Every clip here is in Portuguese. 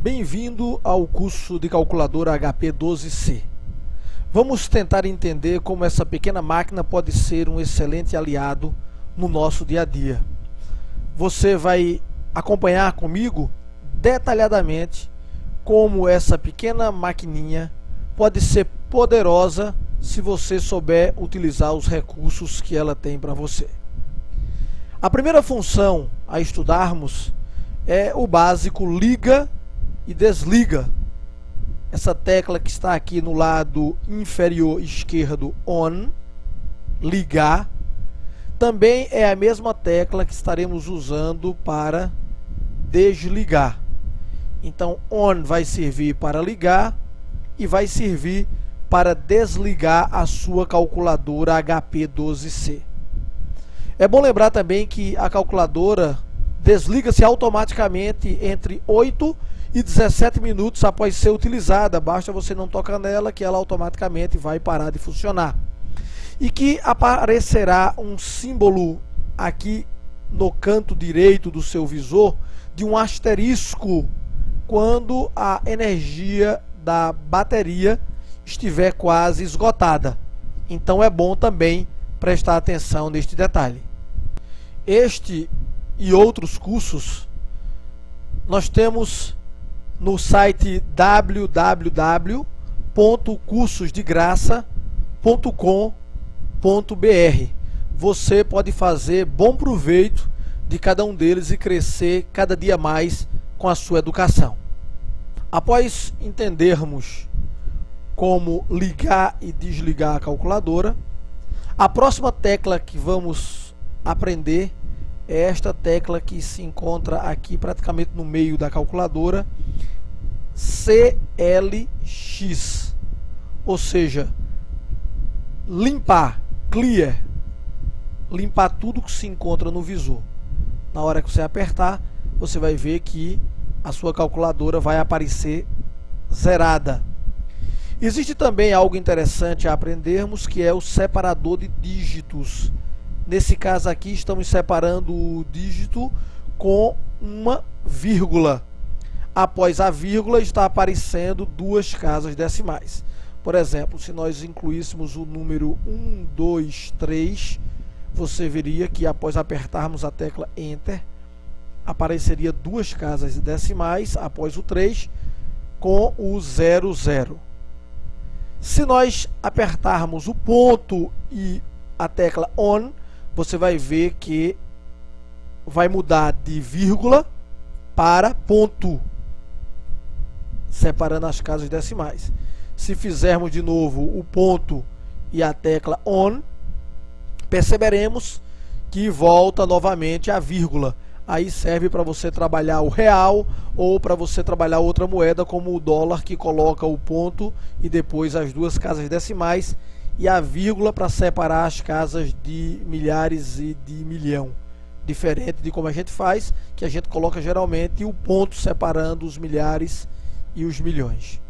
Bem-vindo ao curso de calculadora HP12C. Vamos tentar entender como essa pequena máquina pode ser um excelente aliado no nosso dia a dia. Você vai acompanhar comigo detalhadamente como essa pequena maquininha pode ser poderosa se você souber utilizar os recursos que ela tem para você. A primeira função a estudarmos é o básico liga e desliga. Essa tecla que está aqui no lado inferior esquerdo, on, ligar, também é a mesma tecla que estaremos usando para desligar. Então, on vai servir para ligar e vai servir para desligar a sua calculadora HP12C. É bom lembrar também que a calculadora desliga-se automaticamente entre 8 e 17 minutos após ser utilizada. Basta você não tocar nela que ela automaticamente vai parar de funcionar. E que aparecerá um símbolo aqui no canto direito do seu visor de um asterisco quando a energia da bateria estiver quase esgotada. Então é bom também prestar atenção neste detalhe. Este e outros cursos nós temos no site www.cursosdegraça.com.br. Você pode fazer bom proveito de cada um deles e crescer cada dia mais com a sua educação. Após entendermos como ligar e desligar a calculadora, a próxima tecla que vamos aprender é esta tecla que se encontra aqui praticamente no meio da calculadora, CLX, ou seja, limpar, clear, limpar tudo que se encontra no visor. Na hora que você apertar, você vai ver que a sua calculadora vai aparecer zerada. Existe também algo interessante a aprendermos, que é o separador de dígitos. Nesse caso aqui, estamos separando o dígito com uma vírgula. Após a vírgula, está aparecendo duas casas decimais. Por exemplo, se nós incluíssemos o número 1, 2, 3, você veria que após apertarmos a tecla Enter, apareceria duas casas decimais após o 3 com o 00. Se nós apertarmos o ponto e a tecla ON, você vai ver que vai mudar de vírgula para ponto, separando as casas decimais. Se fizermos de novo o ponto e a tecla ON, perceberemos que volta novamente a vírgula. Aí serve para você trabalhar o real ou para você trabalhar outra moeda como o dólar, que coloca o ponto e depois as duas casas decimais e a vírgula para separar as casas de milhares e de milhão. Diferente de como a gente faz, que a gente coloca geralmente o ponto separando os milhares e os milhões.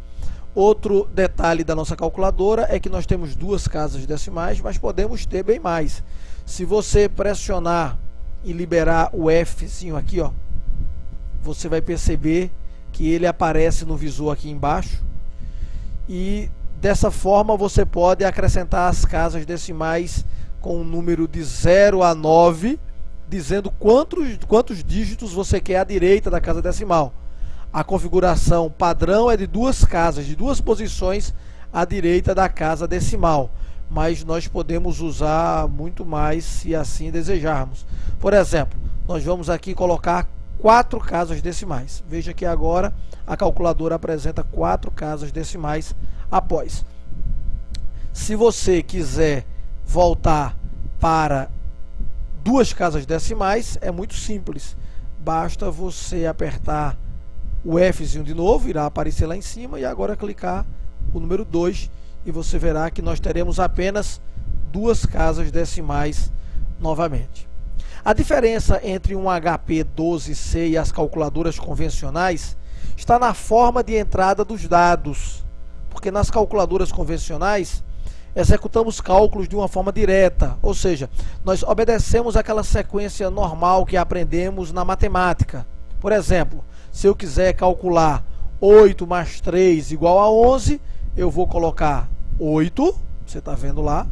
Outro detalhe da nossa calculadora é que nós temos duas casas decimais, mas podemos ter bem mais. Se você pressionar e liberar o Fzinho aqui, ó, você vai perceber que ele aparece no visor aqui embaixo, e dessa forma você pode acrescentar as casas decimais com um número de 0 a 9, dizendo quantos dígitos você quer à direita da casa decimal. A configuração padrão é de duas casas, de duas posições à direita da casa decimal, mas nós podemos usar muito mais se assim desejarmos. Por exemplo, nós vamos aqui colocar 4 casas decimais. Veja que agora a calculadora apresenta 4 casas decimais após. Se você quiser voltar para duas casas decimais, é muito simples. Basta você apertar o Fzinho de novo, irá aparecer lá em cima, e agora clicar o número 2 e você verá que nós teremos apenas duas casas decimais novamente. A diferença entre um HP12C e as calculadoras convencionais está na forma de entrada dos dados, porque nas calculadoras convencionais executamos cálculos de uma forma direta, ou seja, nós obedecemos aquela sequência normal que aprendemos na matemática. Por exemplo, se eu quiser calcular 8 mais 3 igual a 11, eu vou colocar 8, você está vendo lá,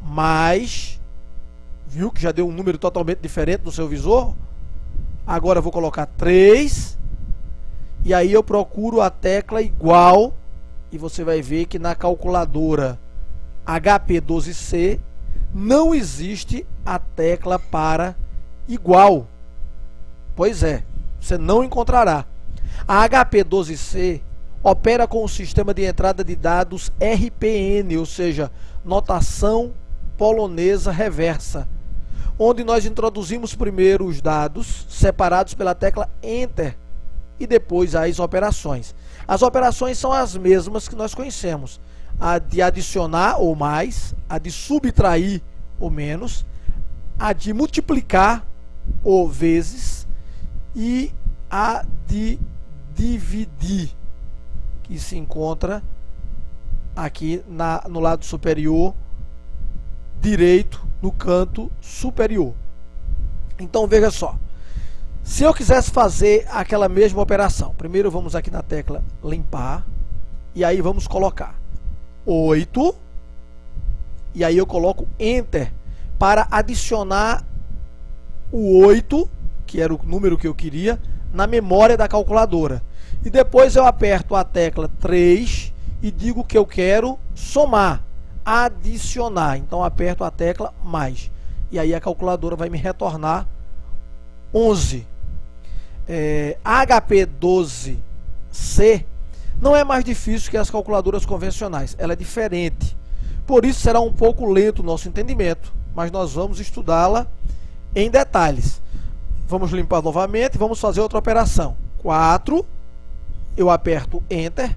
mais, viu que já deu um número totalmente diferente no seu visor? Agora eu vou colocar 3, e aí eu procuro a tecla igual, e você vai ver que na calculadora HP12C não existe a tecla para igual. Pois é, você não encontrará. A HP12C opera com o sistema de entrada de dados RPN, ou seja, notação polonesa reversa, onde nós introduzimos primeiro os dados separados pela tecla Enter e depois as operações. As operações são as mesmas que nós conhecemos: a de adicionar ou mais, a de subtrair ou menos, a de multiplicar ou vezes e a de dividir, que se encontra aqui no lado superior direito, no canto superior. Então veja só, se eu quisesse fazer aquela mesma operação, primeiro vamos aqui na tecla limpar, e aí vamos colocar 8, e aí eu coloco Enter para adicionar o 8, que era o número que eu queria, na memória da calculadora. E depois eu aperto a tecla 3 e digo que eu quero somar, adicionar. Então aperto a tecla mais, e aí a calculadora vai me retornar 11. A HP12C não é mais difícil que as calculadoras convencionais, ela é diferente. Por isso será um pouco lento o nosso entendimento, mas nós vamos estudá-la em detalhes. Vamos limpar novamente e vamos fazer outra operação. 4, eu aperto Enter,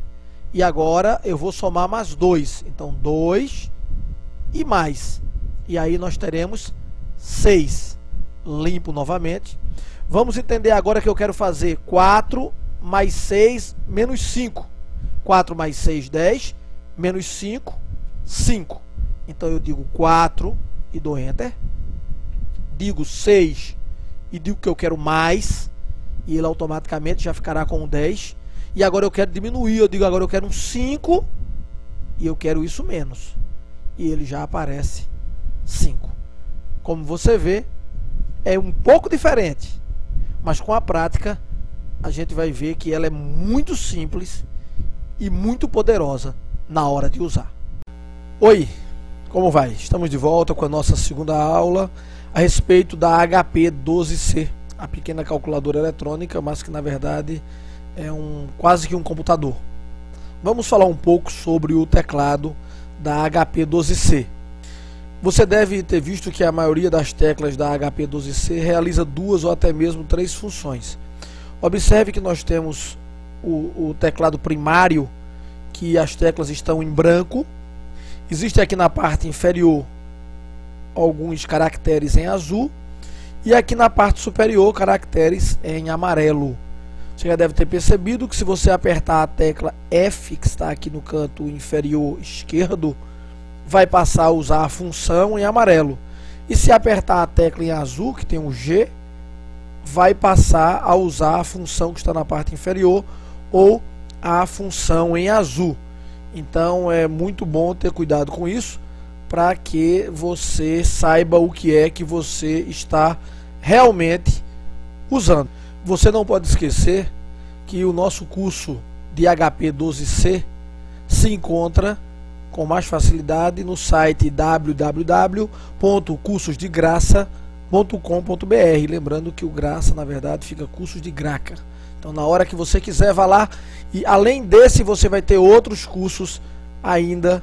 e agora eu vou somar mais 2. Então 2 e mais, e aí nós teremos 6. Limpo novamente. Vamos entender agora que eu quero fazer 4 mais 6 menos 5. 4 mais 6, 10, menos 5, 5. Então eu digo 4 e dou Enter. Digo 6 e digo que eu quero mais, e ele automaticamente já ficará com um 10. E agora eu quero diminuir, eu digo agora eu quero um 5 e eu quero isso menos, e ele já aparece 5. Como você vê, é um pouco diferente, mas com a prática a gente vai ver que ela é muito simples e muito poderosa na hora de usar. Oi, como vai? Estamos de volta com a nossa segunda aula a respeito da HP12C, a pequena calculadora eletrônica, mas que na verdade é quase que um computador. Vamos falar um pouco sobre o teclado da HP12C. Você deve ter visto que a maioria das teclas da HP12C realiza 2 ou até mesmo 3 funções. Observe que nós temos o teclado primário, que as teclas estão em branco. Existe aqui na parte inferior alguns caracteres em azul, e aqui na parte superior caracteres em amarelo. Você já deve ter percebido que se você apertar a tecla F, que está aqui no canto inferior esquerdo, vai passar a usar a função em amarelo. E se apertar a tecla em azul, que tem um G, vai passar a usar a função que está na parte inferior, ou a função em azul. Então é muito bom ter cuidado com isso, para que você saiba o que é que você está realmente usando. Você não pode esquecer que o nosso curso de HP12C se encontra com mais facilidade no site www.cursosdegraça.com.br. Lembrando que o graça, na verdade, fica cursos de graca. Então, na hora que você quiser, vá lá. E além desse, você vai ter outros cursos ainda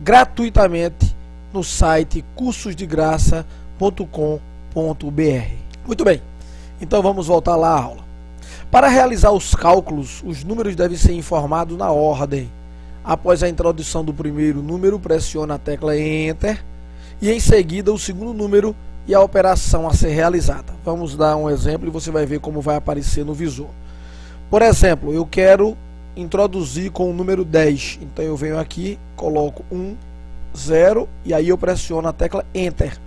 gratuitamente no site cursosdegraça.com.br. Muito bem. Então vamos voltar lá à aula. Para realizar os cálculos, os números devem ser informados na ordem. Após a introdução do primeiro número, pressiona a tecla Enter e em seguida o segundo número e a operação a ser realizada. Vamos dar um exemplo e você vai ver como vai aparecer no visor. Por exemplo, eu quero introduzir com o número 10. Então eu venho aqui, coloco 1, 0 e aí eu pressiono a tecla Enter.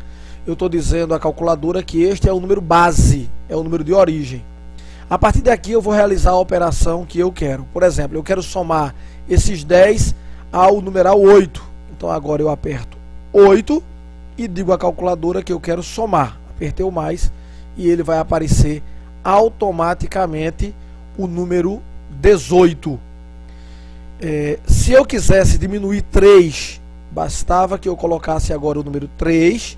Eu estou dizendo à calculadora que este é o número base, é o número de origem. A partir daqui eu vou realizar a operação que eu quero. Por exemplo, eu quero somar esses 10 ao numeral 8. Então agora eu aperto 8 e digo à calculadora que eu quero somar. Apertei o mais e ele vai aparecer automaticamente o número 18. Se eu quisesse diminuir 3, bastava que eu colocasse agora o número 3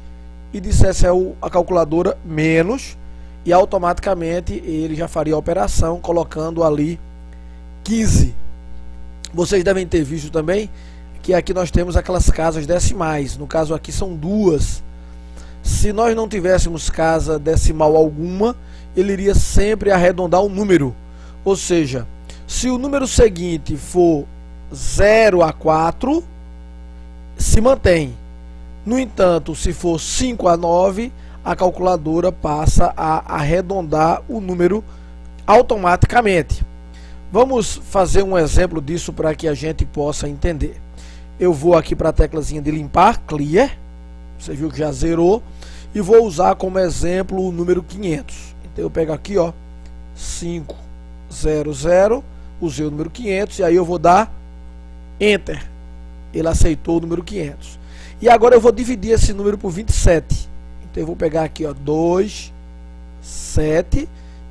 e dissesse à calculadora menos, e automaticamente ele já faria a operação colocando ali 15. Vocês devem ter visto também que aqui nós temos aquelas casas decimais. No caso aqui são duas. Se nós não tivéssemos casa decimal alguma, ele iria sempre arredondar o número. Ou seja, se o número seguinte for 0 a 4, se mantém. No entanto, se for 5 a 9, a calculadora passa a arredondar o número automaticamente. Vamos fazer um exemplo disso para que a gente possa entender. Eu vou aqui para a teclazinha de limpar, Clear. Você viu que já zerou. E vou usar como exemplo o número 500. Então eu pego aqui, ó, 500, usei o número 500 e aí eu vou dar Enter. Ele aceitou o número 500. E agora eu vou dividir esse número por 27. Então eu vou pegar aqui, ó, 2, 7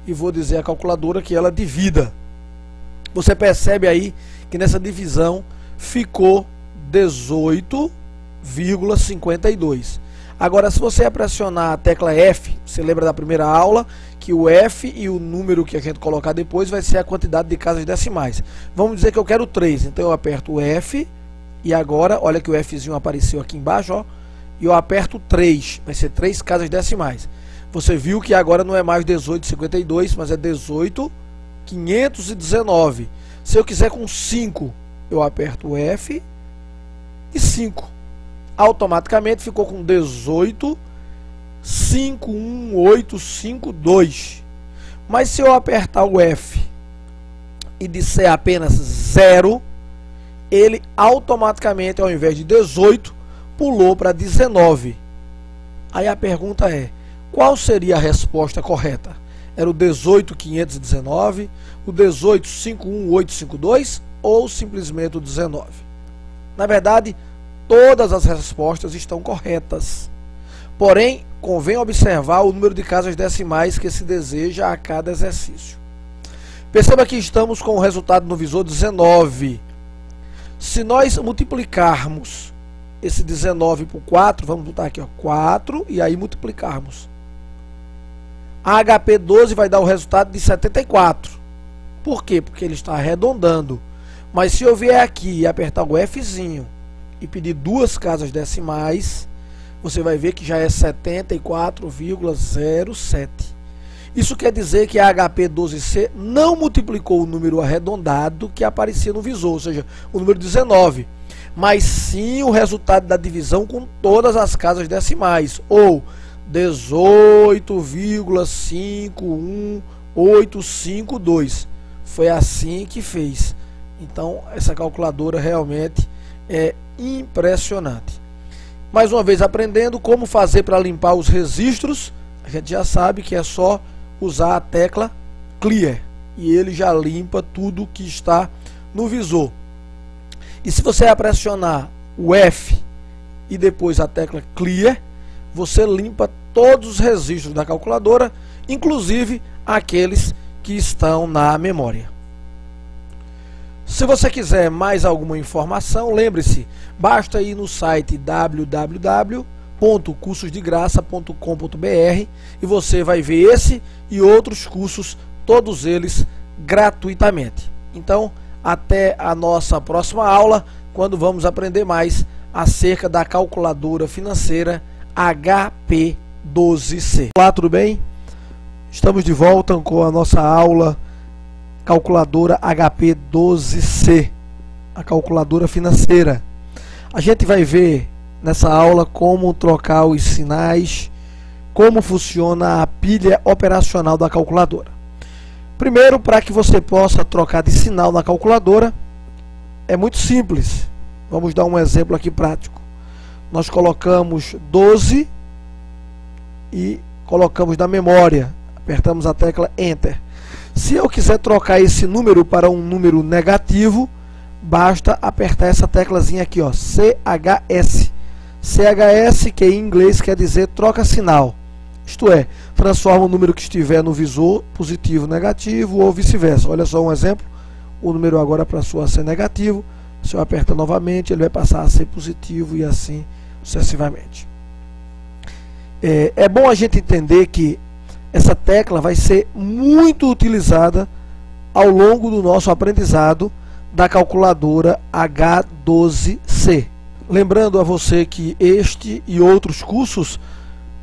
e vou dizer à calculadora que ela divida. Você percebe aí que nessa divisão ficou 18,52. Agora, se você pressionar a tecla F, você lembra da primeira aula, que o F e o número que a gente colocar depois vai ser a quantidade de casas decimais. Vamos dizer que eu quero 3, então eu aperto o F, e agora, olha que o Fzinho apareceu aqui embaixo, ó, e eu aperto 3, vai ser 3 casas decimais. Você viu que agora não é mais 18,52, mas é 18,519. Se eu quiser com 5, eu aperto o F e 5. Automaticamente ficou com 18,51852. Mas se eu apertar o F e disser apenas 0, ele automaticamente, ao invés de 18, pulou para 19. Aí a pergunta é, qual seria a resposta correta? Era o 18,519, o 18,51852 ou simplesmente o 19? Na verdade, todas as respostas estão corretas. Porém, convém observar o número de casas decimais que se deseja a cada exercício. Perceba que estamos com o resultado no visor 19. Se nós multiplicarmos esse 19 por 4, vamos botar aqui, ó, 4, e aí multiplicarmos. A HP 12 vai dar o resultado de 74. Por quê? Porque ele está arredondando. Mas se eu vier aqui e apertar o Fzinho e pedir 2 casas decimais, você vai ver que já é 74,07. Isso quer dizer que a HP 12C não multiplicou o número arredondado que aparecia no visor, ou seja, o número 19, mas sim o resultado da divisão com todas as casas decimais, ou 18,51852. Foi assim que fez. Então, essa calculadora realmente é impressionante. Mais uma vez aprendendo como fazer para limpar os registros. A gente já sabe que é só usar a tecla Clear e ele já limpa tudo que está no visor. E se você pressionar o F e depois a tecla Clear, você limpa todos os registros da calculadora, inclusive aqueles que estão na memória. Se você quiser mais alguma informação, lembre-se, basta ir no site www.cursosdegraça.com.br e você vai ver esse e outros cursos, todos eles gratuitamente. Então, até a nossa próxima aula, quando vamos aprender mais acerca da calculadora financeira HP12C. Olá, tudo bem? Estamos de volta com a nossa aula calculadora HP12C, a calculadora financeira. A gente vai ver nessa aula como trocar os sinais, como funciona a pilha operacional da calculadora. Primeiro, para que você possa trocar de sinal na calculadora, é muito simples. Vamos dar um exemplo aqui prático. Nós colocamos 12 e colocamos na memória. Apertamos a tecla Enter. Se eu quiser trocar esse número para um número negativo, basta apertar essa teclazinha aqui, ó, CHS. CHS, que em inglês quer dizer troca sinal. Isto é, transforma o número que estiver no visor positivo, negativo ou vice-versa. Olha só um exemplo. O número agora passou a ser negativo. Se eu apertar novamente, ele vai passar a ser positivo e assim sucessivamente. É bom a gente entender que essa tecla vai ser muito utilizada ao longo do nosso aprendizado da calculadora H12C. Lembrando a você que este e outros cursos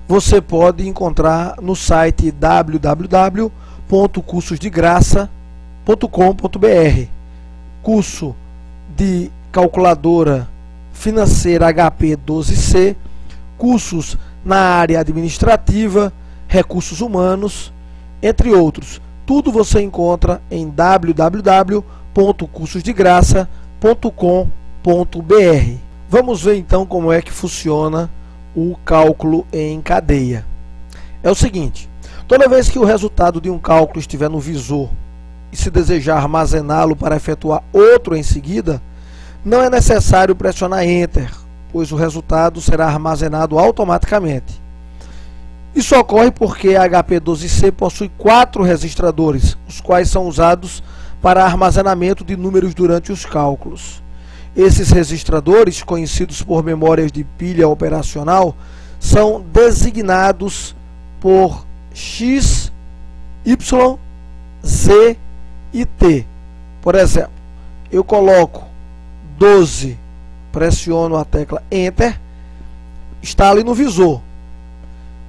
você pode encontrar no site www.cursosdegraça.com.br. Curso de calculadora financeira HP 12C, cursos na área administrativa, recursos humanos, entre outros. Tudo você encontra em www.cursosdegraça.com.br. Vamos ver então como é que funciona o cálculo em cadeia. É o seguinte: toda vez que o resultado de um cálculo estiver no visor e se desejar armazená-lo para efetuar outro em seguida, não é necessário pressionar Enter, pois o resultado será armazenado automaticamente. Isso ocorre porque a HP 12C possui 4 registradores, os quais são usados para armazenamento de números durante os cálculos. Esses registradores, conhecidos por memórias de pilha operacional, são designados por X, Y, Z e T. Por exemplo, eu coloco 12, pressiono a tecla Enter, está ali no visor.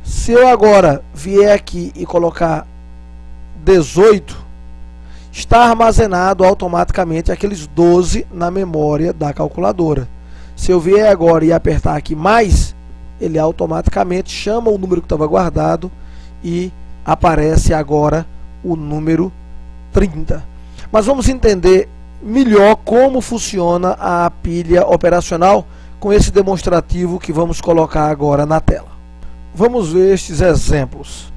Se eu agora vier aqui e colocar 18, está armazenado automaticamente aqueles 12 na memória da calculadora. Se eu vier agora e apertar aqui mais, ele automaticamente chama o número que estava guardado e aparece agora o número 30. Mas vamos entender melhor como funciona a pilha operacional com esse demonstrativo que vamos colocar agora na tela. Vamos ver estes exemplos.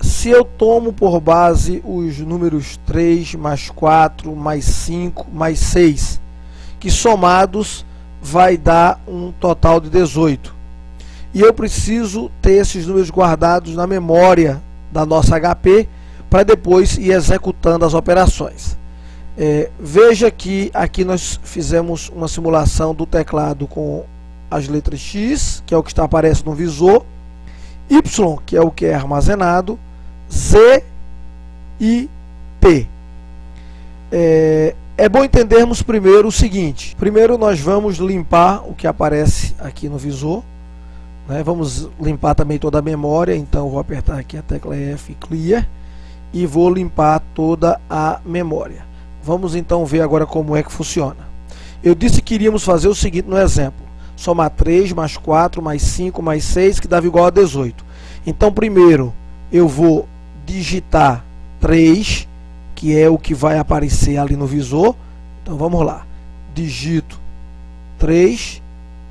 Se eu tomo por base os números 3, mais 4, mais 5, mais 6, que somados vai dar um total de 18. E eu preciso ter esses números guardados na memória da nossa HP para depois ir executando as operações. Veja que aqui nós fizemos uma simulação do teclado com as letras X, que é o que aparece no visor, Y, que é o que é armazenado, Z e T. É bom entendermos primeiro o seguinte: primeiro nós vamos limpar o que aparece aqui no visor, né? Vamos limpar também toda a memória, então eu vou apertar aqui a tecla F, Clear, e vou limpar toda a memória. Vamos então ver agora como é que funciona. Eu disse que iríamos fazer o seguinte no exemplo: somar 3, mais 4, mais 5, mais 6, que dava igual a 18. Então, primeiro, eu vou digitar 3, que é o que vai aparecer ali no visor. Então, vamos lá. Digito 3,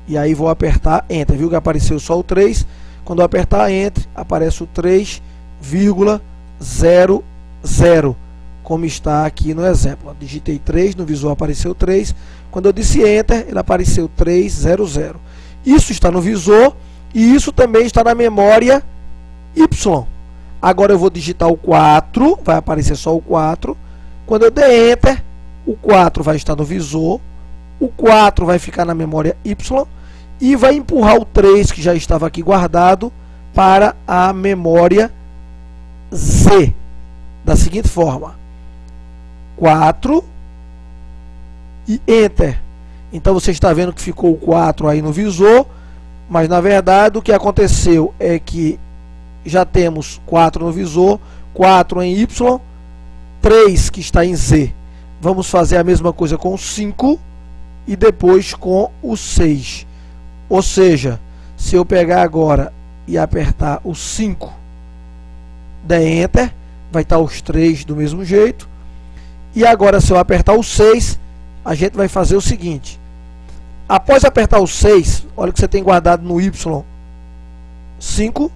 e aí vou apertar Enter. Viu que apareceu só o 3? Quando eu apertar Enter, aparece o 3,00, como está aqui no exemplo. Digitei 3, no visor apareceu 3. Quando eu disse Enter, ele apareceu 300. Isso está no visor e isso também está na memória Y. Agora eu vou digitar o 4, vai aparecer só o 4. Quando eu der Enter, o 4 vai estar no visor, o 4 vai ficar na memória Y e vai empurrar o 3, que já estava aqui guardado, para a memória Z. Da seguinte forma: 4 e Enter. Então você está vendo que ficou o 4 aí no visor, mas na verdade o que aconteceu é que já temos 4 no visor, 4 em Y, 3 que está em Z. Vamos fazer a mesma coisa com o 5 e depois com o 6. Ou seja, se eu pegar agora e apertar o 5, der Enter, vai estar os 3 do mesmo jeito. E agora, se eu apertar o 6, a gente vai fazer o seguinte: após apertar o 6, olha o que você tem guardado no Y 5,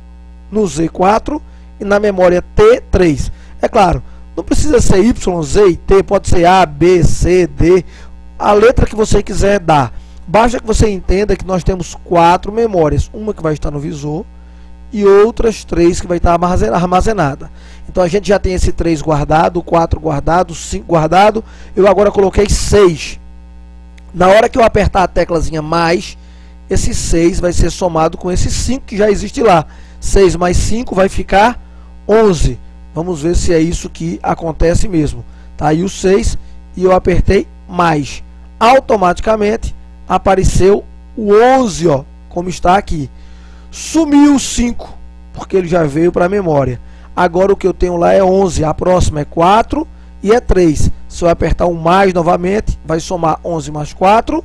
no Z 4 e na memória T 3. É claro, Não precisa ser Y, Z e T, pode ser A, B, C, D, a letra que você quiser dar. Basta que você entenda que nós temos 4 memórias, uma que vai estar no visor e outras 3 que vai estar armazenada. Então a gente já tem esse 3 guardado, 4 guardado, 5 guardado, eu agora coloquei 6. Na hora que eu apertar a teclazinha mais, esse 6 vai ser somado com esse 5 que já existe lá. 6 mais 5 vai ficar 11. Vamos ver se é isso que acontece mesmo. Tá aí o 6 e eu apertei mais. Automaticamente apareceu o 11, ó, como está aqui. Sumiu o 5, porque ele já veio para a memória. Agora o que eu tenho lá é 11, a próxima é 4 e é 3. Se eu apertar o mais novamente, vai somar 11 mais 4,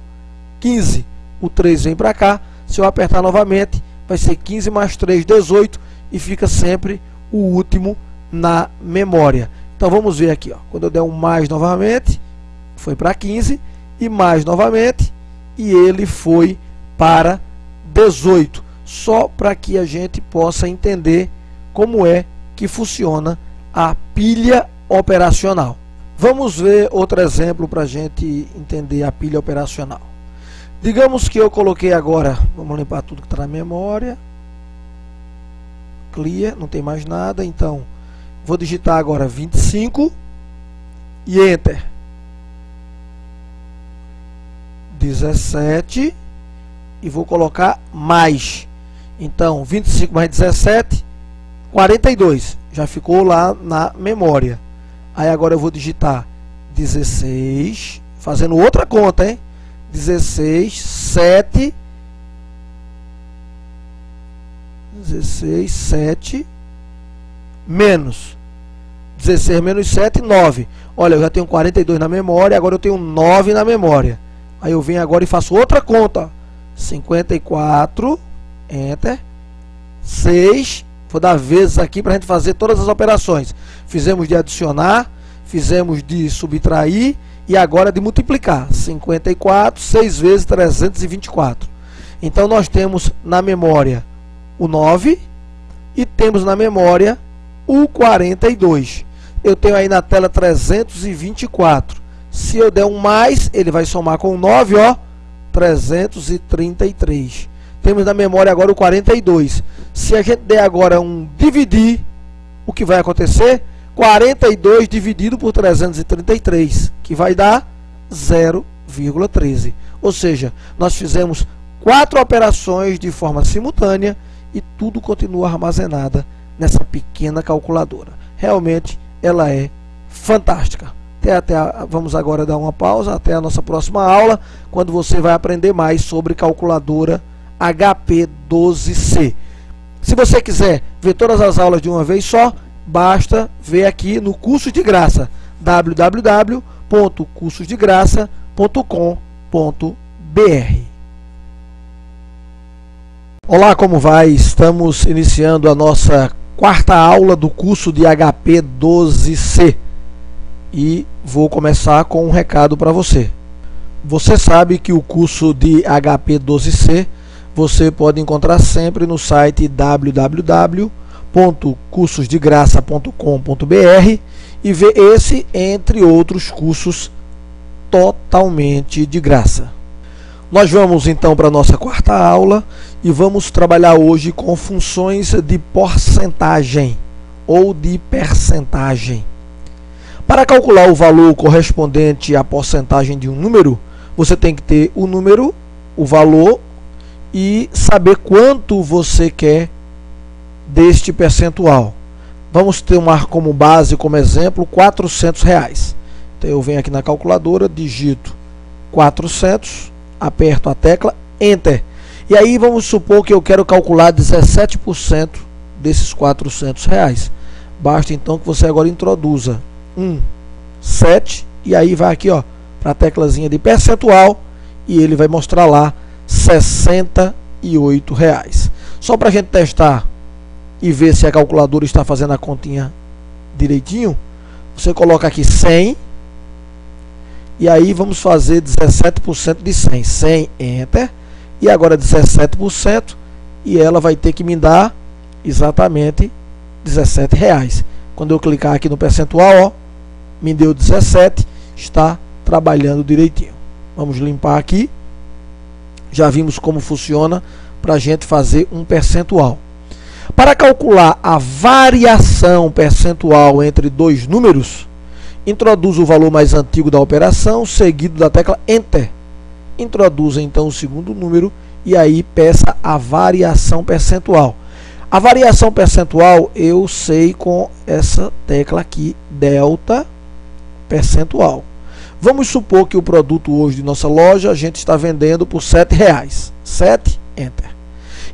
15. O 3 vem para cá. Se eu apertar novamente, vai ser 15 mais 3, 18. E fica sempre o último na memória. Então vamos ver aqui, ó. Quando eu der um mais novamente, foi para 15. E mais novamente, e ele foi para 18. Só para que a gente possa entender como é que funciona a pilha operacional. Vamos ver outro exemplo para a gente entender a pilha operacional. Digamos que eu coloquei agora, vamos limpar tudo que está na memória. Clear, não tem mais nada, então vou digitar agora 25 e Enter. 17 e vou colocar mais. Então 25 mais 17, 42. Já ficou lá na memória. Aí agora eu vou digitar 16, fazendo outra conta, hein? 16, 7, 16, 7, menos 16 menos 7, 9. Olha, eu já tenho 42 na memória, agora eu tenho 9 na memória. Aí eu venho agora e faço outra conta. 54, Enter, 6, vou dar vezes aqui para a gente fazer todas as operações. Fizemos de adicionar, fizemos de subtrair e agora de multiplicar. 54, 6 vezes 324. Então nós temos na memória o 9 e temos na memória o 42. Eu tenho aí na tela 324. Se eu der um mais, ele vai somar com 9, ó, 333. Temos na memória agora o 42. Se a gente der agora um dividir, o que vai acontecer? 42 dividido por 333, que vai dar 0,13. Ou seja, nós fizemos 4 operações de forma simultânea e tudo continua armazenada nessa pequena calculadora. Realmente, ela é fantástica. Vamos agora dar uma pausa até a nossa próxima aula, quando você vai aprender mais sobre calculadora HP12C. Se você quiser ver todas as aulas de uma vez só, basta ver aqui no curso de graça, www.cursosdegraça.com.br. Olá, como vai? Estamos iniciando a nossa 4ª aula do curso de HP12C. E vou começar com um recado para você. Você sabe que o curso de HP12C você pode encontrar sempre no site www.cursosdegraça.com.br e ver esse, entre outros cursos, totalmente de graça. Nós vamos então para a nossa 4ª aula e vamos trabalhar hoje com funções de porcentagem ou de percentagem. Para calcular o valor correspondente à porcentagem de um número, você tem que ter o número, o valor e saber quanto você quer deste percentual. Vamos tomar como base, como exemplo, R$400. Então eu venho aqui na calculadora, digito 400, aperto a tecla Enter. E aí vamos supor que eu quero calcular 17% desses R$400. Basta então que você agora introduza 7 e aí vai aqui, ó, para a teclazinha de percentual e ele vai mostrar lá R$68. Só para a gente testar e ver se a calculadora está fazendo a continha direitinho, você coloca aqui 100 e aí vamos fazer 17% de 100. 100, Enter, e agora 17% e ela vai ter que me dar exatamente R$17. Quando eu clicar aqui no percentual, ó, me deu 17, está trabalhando direitinho. Vamos limpar aqui. Já vimos como funciona para a gente fazer um percentual. Para calcular a variação percentual entre dois números, introduza o valor mais antigo da operação, seguido da tecla Enter. Introduza então o segundo número e aí peça a variação percentual. A variação percentual eu sei com essa tecla aqui, delta percentual. Vamos supor que o produto hoje de nossa loja a gente está vendendo por R$7. 7, Enter.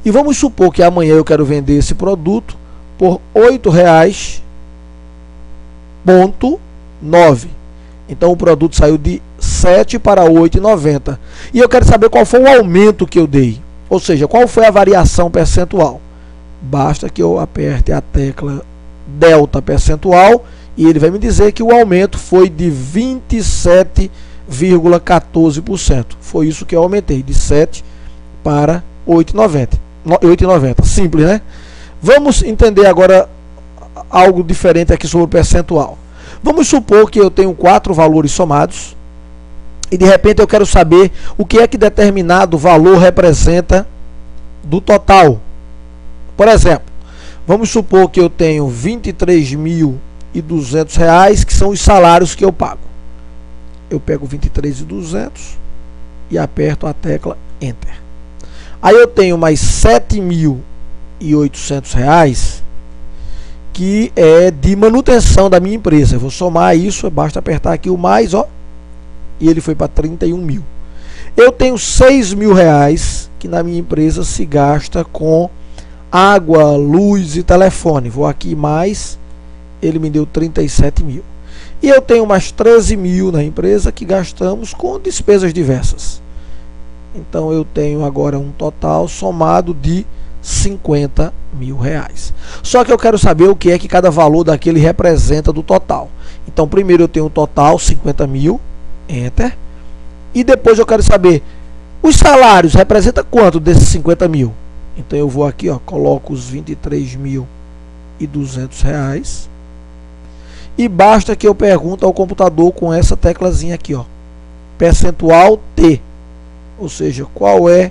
E vamos supor que amanhã eu quero vender esse produto por R$8,9. Então o produto saiu de 7 para 8,90. E eu quero saber qual foi o aumento que eu dei. Ou seja, qual foi a variação percentual. Basta que eu aperte a tecla delta percentual e ele vai me dizer que o aumento foi de 27,14%. Foi isso que eu aumentei, de 7 para 8,90. Simples, né? Vamos entender agora algo diferente aqui sobre o percentual. Vamos supor que eu tenho 4 valores somados e de repente eu quero saber o que é que determinado valor representa do total. Por exemplo, vamos supor que eu tenho R$23.200, que são os salários que eu pago. Eu pego 23.200 e aperto a tecla Enter. Aí eu tenho mais R$7.800 que é de manutenção da minha empresa. Eu vou somar isso, basta apertar aqui o mais, ó, e ele foi para 31.000. Eu tenho R$6.000 que na minha empresa se gasta com água, luz e telefone. Vou aqui mais, ele me deu 37.000. E eu tenho mais 13.000 na empresa que gastamos com despesas diversas. Então eu tenho agora um total somado de R$50.000. Só que eu quero saber o que é que cada valor daquele representa do total. Então primeiro eu tenho o total 50.000, Enter. E depois eu quero saber os salários representa quanto desses 50.000. Então eu vou aqui, ó, coloco os R$23.200 e basta que eu pergunte ao computador com essa teclazinha aqui, ó, percentual T, ou seja, qual é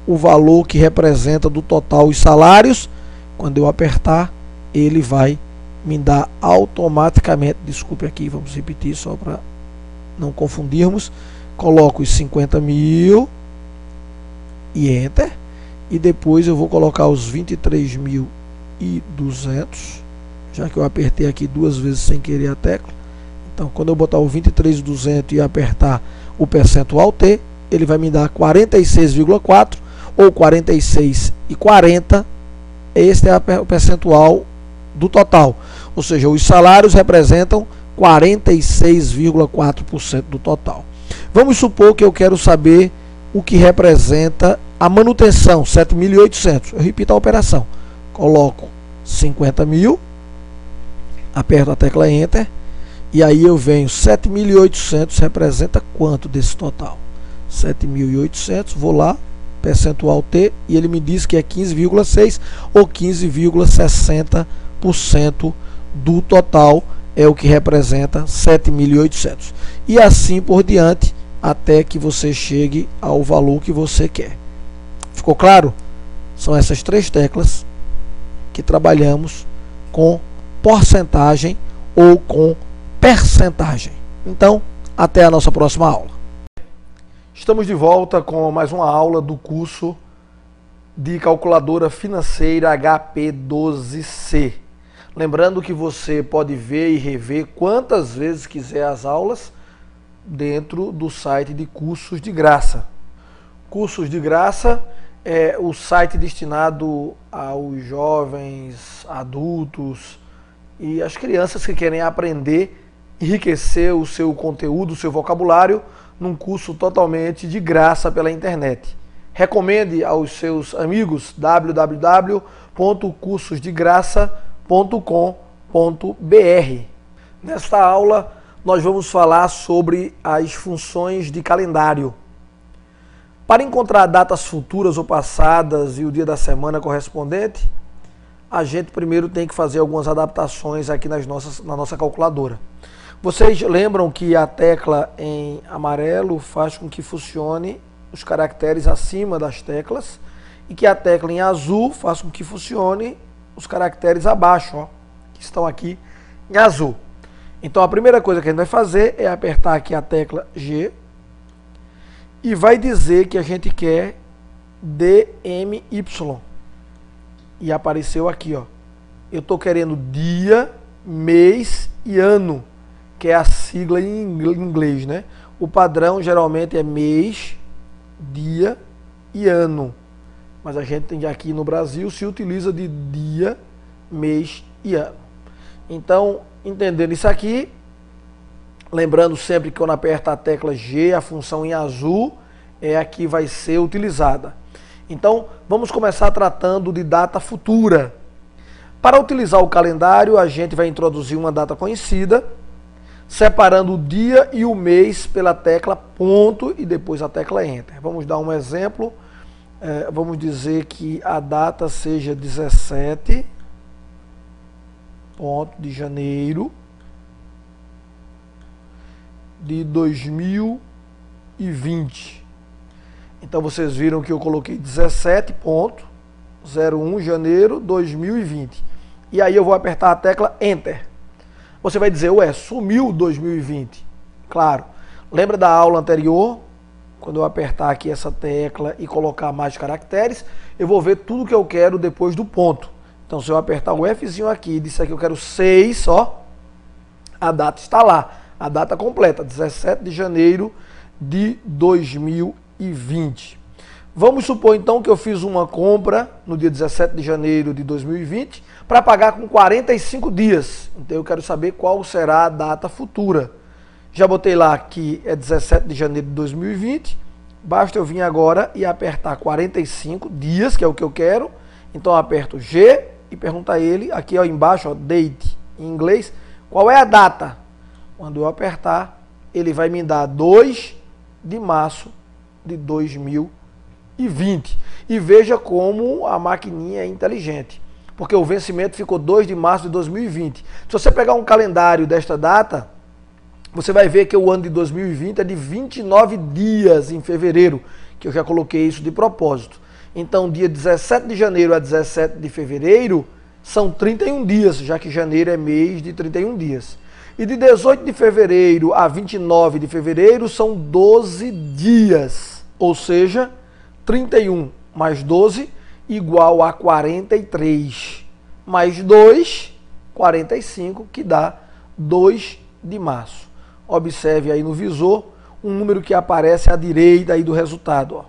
o valor que representa do total os salários. Quando eu apertar, ele vai me dar automaticamente, desculpe aqui, vamos repetir só para não confundirmos, coloco os 50.000 e Enter. E depois eu vou colocar os 23.200, já que eu apertei aqui 2 vezes sem querer a tecla. Então, quando eu botar o 23.200 e apertar o percentual T, ele vai me dar 46,4 ou 46,40. Este é o percentual do total. Ou seja, os salários representam 46,4% do total. Vamos supor que eu quero saber o que representa a manutenção, 7.800. Eu repito a operação. Coloco 50.000, aperto a tecla Enter, e aí eu venho 7.800 representa quanto desse total? 7.800, vou lá, percentual T, e ele me diz que é 15,6 ou 15,60% do total é o que representa 7.800. E assim por diante, até que você chegue ao valor que você quer. Ficou claro? São essas 3 teclas que trabalhamos com porcentagem ou com percentagem. Então, até a nossa próxima aula. Estamos de volta com mais uma aula do curso de calculadora financeira HP12C. Lembrando que você pode ver e rever quantas vezes quiser as aulas dentro do site de Cursos de Graça. Cursos de Graça é o site destinado aos jovens, adultos e as crianças que querem aprender, enriquecer o seu conteúdo, o seu vocabulário, num curso totalmente de graça pela internet. Recomende aos seus amigos www.cursosdegraça.com.br. Nesta aula, nós vamos falar sobre as funções de calendário. Para encontrar datas futuras ou passadas e o dia da semana correspondente, a gente primeiro tem que fazer algumas adaptações aqui na nossa calculadora. Vocês lembram que a tecla em amarelo faz com que funcione os caracteres acima das teclas e que a tecla em azul faz com que funcione os caracteres abaixo, ó, que estão aqui em azul. Então a primeira coisa que a gente vai fazer é apertar aqui a tecla G e vai dizer que a gente quer DMY. E apareceu aqui, ó. Eu estou querendo dia, mês e ano, que é a sigla em inglês, né? O padrão geralmente é mês, dia e ano. Mas a gente tem aqui no Brasil se utiliza de dia, mês e ano. Então, entendendo isso aqui, lembrando sempre que quando aperta a tecla G, a função em azul é a que vai ser utilizada. Então, vamos começar tratando de data futura. Para utilizar o calendário, a gente vai introduzir uma data conhecida, separando o dia e o mês pela tecla ponto e depois a tecla Enter. Vamos dar um exemplo. Vamos dizer que a data seja 17 de janeiro de 2020. Então vocês viram que eu coloquei 17.01 janeiro 2020. E aí eu vou apertar a tecla Enter. Você vai dizer, ué, sumiu 2020. Claro. Lembra da aula anterior? Quando eu apertar aqui essa tecla e colocar mais caracteres, eu vou ver tudo que eu quero depois do ponto. Então, se eu apertar o Fzinho aqui e disser que eu quero 6, ó, a data está lá. A data completa, 17 de janeiro de 2020. Vamos supor, então, que eu fiz uma compra no dia 17 de janeiro de 2020 para pagar com 45 dias. Então, eu quero saber qual será a data futura. Já botei lá que é 17 de janeiro de 2020. Basta eu vir agora e apertar 45 dias, que é o que eu quero. Então, eu aperto G e pergunto a ele, aqui ó, embaixo, ó, date, em inglês, qual é a data? Quando eu apertar, ele vai me dar 2 de março de 2020. E veja como a maquininha é inteligente. Porque o vencimento ficou 2 de março de 2020. Se você pegar um calendário desta data, você vai ver que o ano de 2020 é de 29 dias em fevereiro, que eu já coloquei isso de propósito. Então, dia 17 de janeiro a 17 de fevereiro são 31 dias, já que janeiro é mês de 31 dias. E de 18 de fevereiro a 29 de fevereiro são 12 dias, ou seja, 31 mais 12 igual a 43, mais 2, 45, que dá 2 de março. Observe aí no visor um número que aparece à direita aí do resultado. Ó.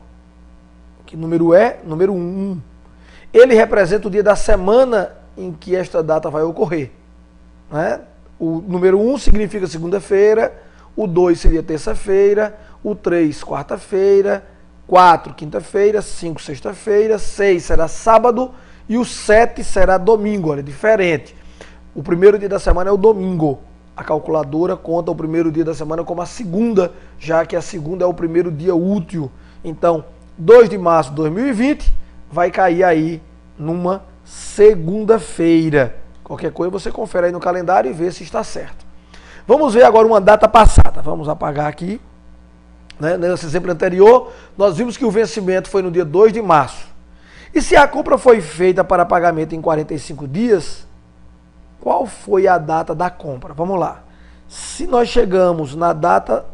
Que número é? Número 1. Ele representa o dia da semana em que esta data vai ocorrer. Né? O número 1 significa segunda-feira, o 2 seria terça-feira, o 3 quarta-feira, 4 quinta-feira, 5 sexta-feira, 6 será sábado e o 7 será domingo. Olha, diferente. O primeiro dia da semana é o domingo. A calculadora conta o primeiro dia da semana como a segunda, já que a segunda é o primeiro dia útil. Então, 2 de março de 2020 vai cair aí numa segunda-feira. Qualquer coisa você confere aí no calendário e vê se está certo. Vamos ver agora uma data passada. Vamos apagar aqui. Nesse exemplo anterior, nós vimos que o vencimento foi no dia 2 de março. E se a compra foi feita para pagamento em 45 dias, qual foi a data da compra? Vamos lá. Se nós chegamos na data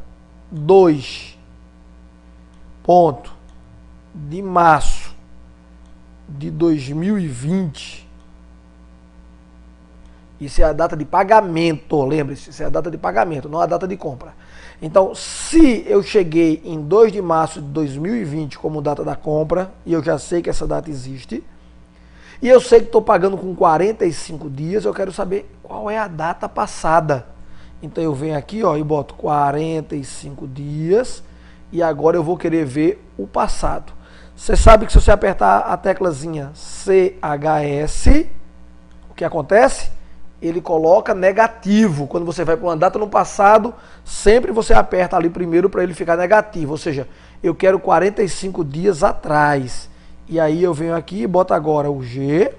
2 de março de 2020, isso é a data de pagamento, lembre-se, isso é a data de pagamento, não a data de compra. Então, se eu cheguei em 2 de março de 2020 como data da compra, e eu já sei que essa data existe, e eu sei que estou pagando com 45 dias, eu quero saber qual é a data passada. Então eu venho aqui ó, e boto 45 dias, e agora eu vou querer ver o passado. Você sabe que se você apertar a teclazinha CHS, o que acontece? Ele coloca negativo. Quando você vai para uma data no passado, sempre você aperta ali primeiro para ele ficar negativo. Ou seja, eu quero 45 dias atrás. E aí eu venho aqui e boto agora o G.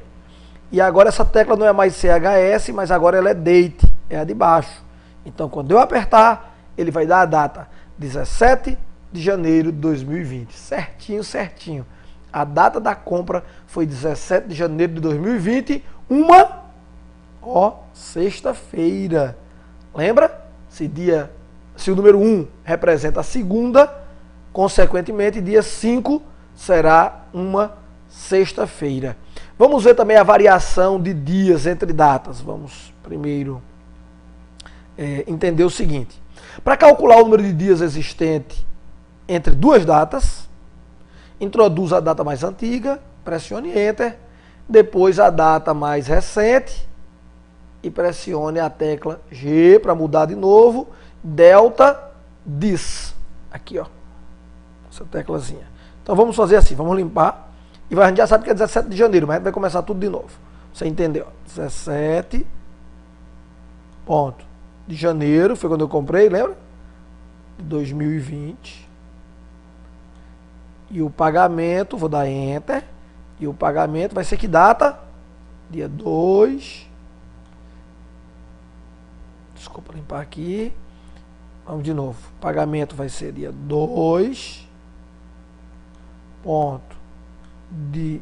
E agora essa tecla não é mais CHS, mas agora ela é date, é a de baixo. Então, quando eu apertar, ele vai dar a data 17 de janeiro de 2020. Certinho, certinho. A data da compra foi 17 de janeiro de 2020, sexta-feira. Lembra? Se o número 1 representa a segunda, consequentemente, dia 5 será uma sexta-feira. Vamos ver também a variação de dias entre datas. Vamos primeiro entender o seguinte. Para calcular o número de dias existente entre duas datas, introduz a data mais antiga, pressione Enter, depois a data mais recente e pressione a tecla G para mudar de novo, delta dis. Aqui, ó, essa teclazinha. Então vamos fazer assim, vamos limpar. E a gente já sabe que é 17 de janeiro, mas a gente vai começar tudo de novo. Você entendeu? 17 de janeiro, foi quando eu comprei, lembra? De 2020. E o pagamento, vou dar Enter. E o pagamento vai ser que data? Dia 2. Desculpa limpar aqui. Vamos de novo. O pagamento vai ser dia 2 de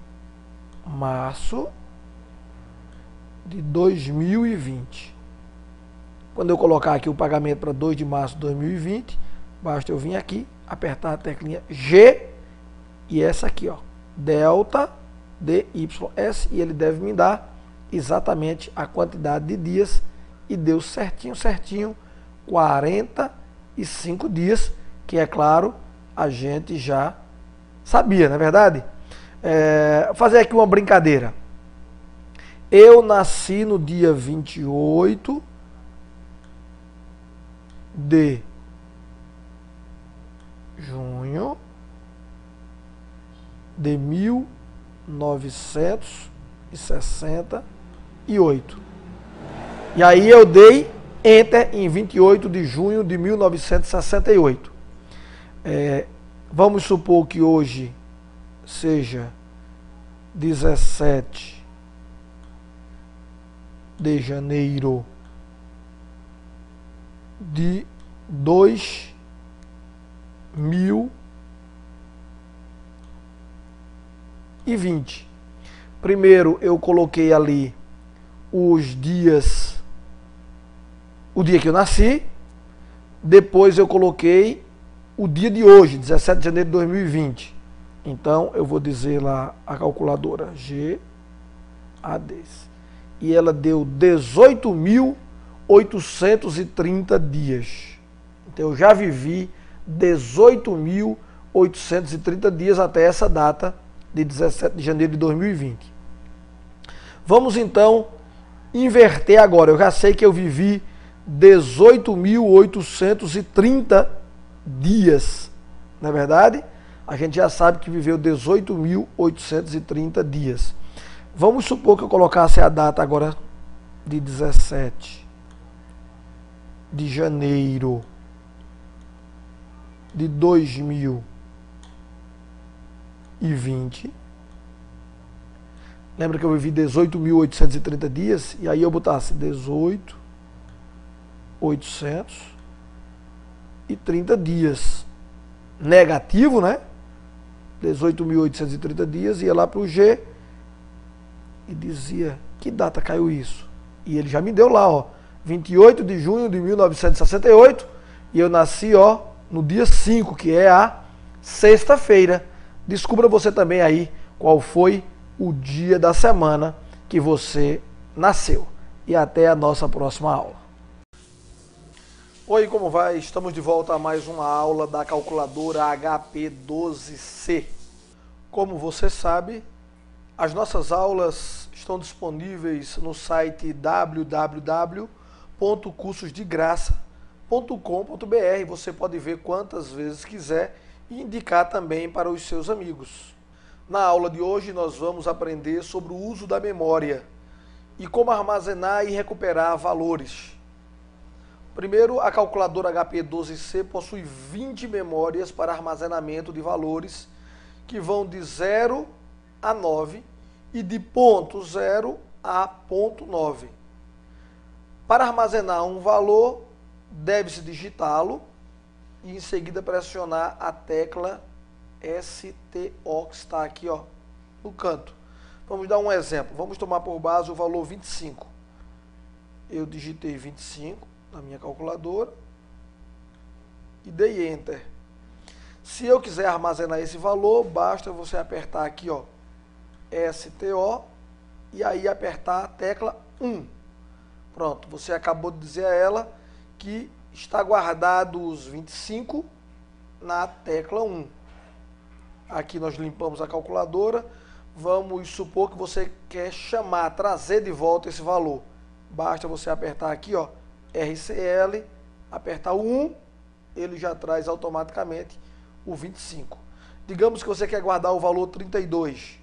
março de 2020. Quando eu colocar aqui o pagamento para 2 de março de 2020, basta eu vir aqui, apertar a teclinha G e essa aqui, ó, delta DYS, e ele deve me dar exatamente a quantidade de dias, e deu certinho, certinho, 45 dias, que é claro, a gente já sabia, não é verdade? Vou fazer aqui uma brincadeira. Eu nasci no dia 28 de junho de 1968. E aí eu dei Enter em 28 de junho de 1968. Vamos supor que hoje seja 17 de janeiro de 2020. Primeiro eu coloquei ali os dias, o dia que eu nasci, depois eu coloquei o dia de hoje, 17 de janeiro de 2020. Então eu vou dizer lá a calculadora GAD. E ela deu 18.830 dias. Então eu já vivi 18.830 dias até essa data de 17 de janeiro de 2020. Vamos então inverter agora. Eu já sei que eu vivi 18.830 dias, não é verdade? A gente já sabe que viveu 18.830 dias. Vamos supor que eu colocasse a data agora de 17 de janeiro de 2020. Lembra que eu vivi 18.830 dias? E aí eu botasse 18.830 dias. Negativo, né? 18.830 dias, ia lá para o G e dizia, que data caiu isso? E ele já me deu lá, ó, 28 de junho de 1968, e eu nasci, ó, no dia 5, que é a sexta-feira. Descubra você também aí qual foi o dia da semana que você nasceu. E até a nossa próxima aula. Oi, como vai? Estamos de volta a mais uma aula da calculadora HP12C. Como você sabe, as nossas aulas estão disponíveis no site www.cursosdegraça.com.br. Você pode ver quantas vezes quiser e indicar também para os seus amigos. Na aula de hoje nós vamos aprender sobre o uso da memória e como armazenar e recuperar valores. Primeiro, a calculadora HP12C possui 20 memórias para armazenamento de valores que vão de 0 a 9 e de ponto 0 a ponto 9. Para armazenar um valor, deve-se digitá-lo e em seguida pressionar a tecla STO, que está aqui, ó, no canto. Vamos dar um exemplo. Vamos tomar por base o valor 25. Eu digitei 25 na minha calculadora e dei Enter. Se eu quiser armazenar esse valor, basta você apertar aqui, ó, STO, e aí apertar a tecla 1. Pronto, você acabou de dizer a ela que está guardado os 25 na tecla 1. Aqui nós limpamos a calculadora. Vamos supor que você quer chamar, trazer de volta esse valor. Basta você apertar aqui, ó, RCL, apertar o 1, ele já traz automaticamente o 25. Digamos que você quer guardar o valor 32.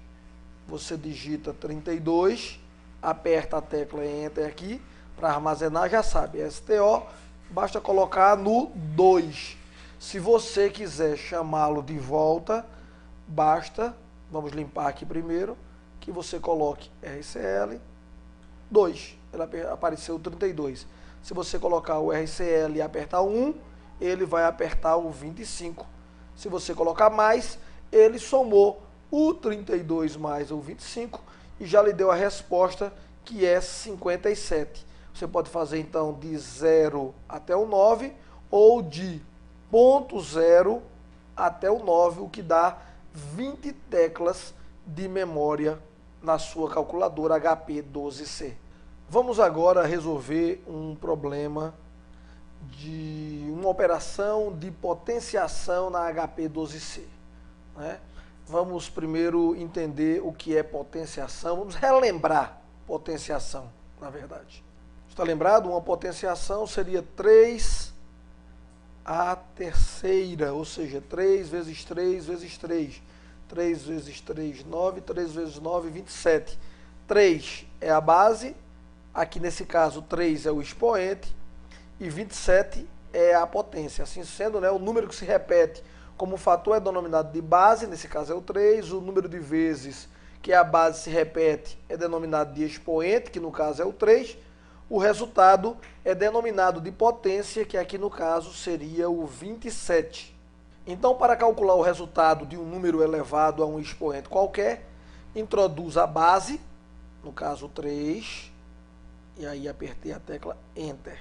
Você digita 32, aperta a tecla Enter aqui, para armazenar, já sabe, STO, basta colocar no 2. Se você quiser chamá-lo de volta, basta, vamos limpar aqui primeiro, que você coloque RCL 2, ele apareceu o 32. Se você colocar o RCL e apertar o 1, ele vai apertar o 25. Se você colocar mais, ele somou o 32 mais o 25 e já lhe deu a resposta, que é 57. Você pode fazer então de 0 até o 9 ou de 0.0 até o 9, o que dá 20 teclas de memória na sua calculadora HP 12C. Vamos agora resolver um problema de uma operação de potenciação na HP 12C, né? Vamos primeiro entender o que é potenciação, vamos relembrar potenciação, na verdade. Está lembrado? Uma potenciação seria 3 à terceira, ou seja, 3 vezes 3 vezes 3. 3 vezes 3, 9, 3 vezes 9, 27. 3 é a base, aqui nesse caso 3 é o expoente, e 27 é a potência. Assim sendo, né, o número que se repete como fator é denominado de base, nesse caso é o 3, o número de vezes que a base se repete é denominado de expoente, que no caso é o 3, o resultado é denominado de potência, que aqui no caso seria o 27. Então, para calcular o resultado de um número elevado a um expoente qualquer, introduz a base, no caso 3, e aí apertei a tecla Enter.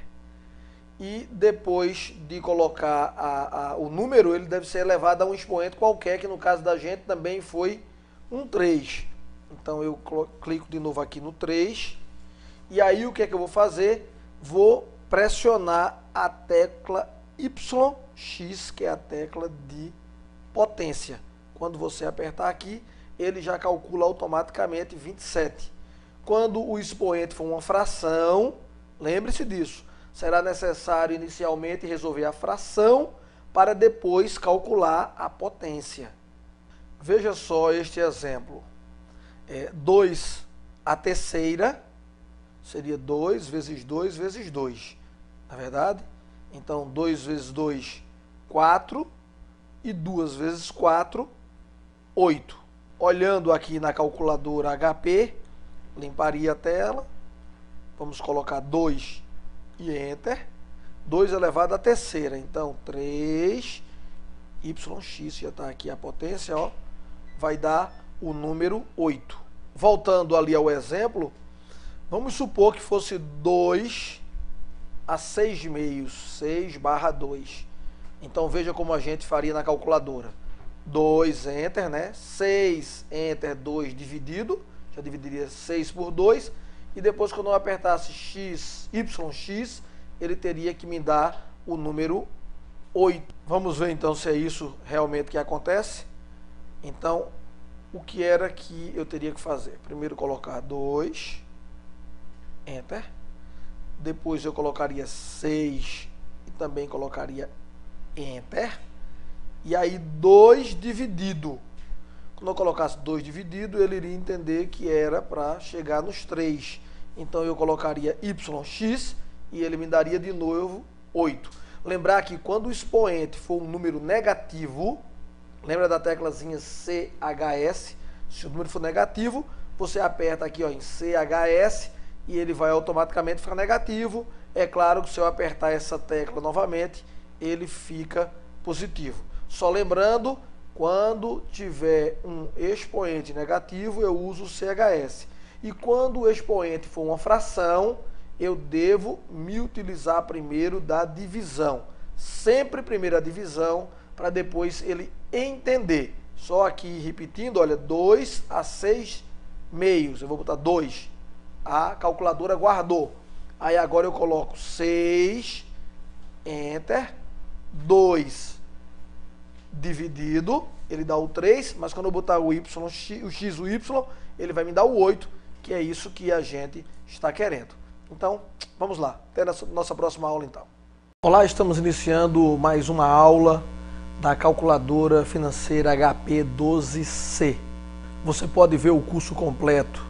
E depois de colocar o número, ele deve ser elevado a um expoente qualquer, que no caso da gente também foi um 3. Então eu clico de novo aqui no 3, e aí o que é que eu vou fazer? Vou pressionar a tecla YX, que é a tecla de potência. Quando você apertar aqui, ele já calcula automaticamente 27. Quando o expoente for uma fração, lembre-se disso, será necessário inicialmente resolver a fração para depois calcular a potência. Veja só este exemplo. 2 à terceira seria 2 vezes 2 vezes 2, na verdade? Então, 2 vezes 2, 4, e 2 vezes 4, 8. Olhando aqui na calculadora HP, limparia a tela, vamos colocar 2 e Enter, 2 elevado à terceira, então 3, YX, já está aqui a potência, ó, vai dar o número 8. Voltando ali ao exemplo, vamos supor que fosse 2 a 6 meios, 6 barra 2. Então veja como a gente faria na calculadora. 2, Enter, né? 6, Enter, 2 dividido, já dividiria 6 por 2, e depois quando eu apertasse X, YX, ele teria que me dar o número 8. Vamos ver então se é isso realmente que acontece. Então, o que era que eu teria que fazer? Primeiro colocar 2, Enter, depois eu colocaria 6 e também colocaria Enter, e aí 2 dividido. Quando eu colocasse 2 dividido, ele iria entender que era para chegar nos 3. Então eu colocaria YX e ele me daria de novo 8. Lembrar que quando o expoente for um número negativo, lembra da teclazinha CHS? Se o número for negativo, você aperta aqui, ó, em CHS, e ele vai automaticamente ficar negativo, É claro que se eu apertar essa tecla novamente, ele fica positivo. Só lembrando, quando tiver um expoente negativo, eu uso o CHS. E quando o expoente for uma fração, eu devo me utilizar primeiro da divisão. Sempre primeiro a divisão, para depois ele entender. Só aqui repetindo, olha, 2 a 6 meios. Eu vou botar 2. A calculadora guardou. Aí agora eu coloco 6, Enter, 2 dividido, ele dá o 3, mas quando eu botar o y, o x, o y, ele vai me dar o 8, que é isso que a gente está querendo. Então, vamos lá. Até a nossa próxima aula, então. Olá, estamos iniciando mais uma aula da calculadora financeira HP12C. Você pode ver o curso completo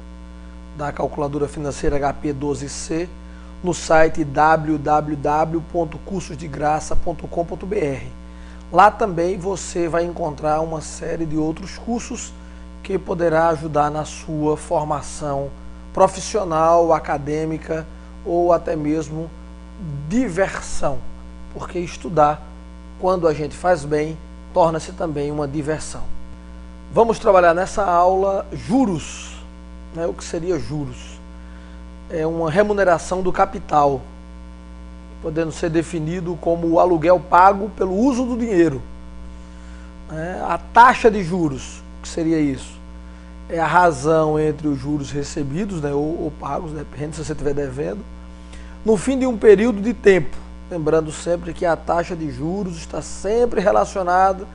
da calculadora financeira HP12C no site www.cursosdegraça.com.br. Lá também você vai encontrar uma série de outros cursos que poderá ajudar na sua formação profissional, acadêmica ou até mesmo diversão, porque estudar, quando a gente faz bem, torna-se também uma diversão. Vamos trabalhar nessa aula juros, né? O que seria juros? É uma remuneração do capital, podendo ser definido como o aluguel pago pelo uso do dinheiro. A taxa de juros, o que seria isso? É a razão entre os juros recebidos, né, ou pagos, depende se você estiver devendo, no fim de um período de tempo. Lembrando sempre que a taxa de juros está sempre relacionada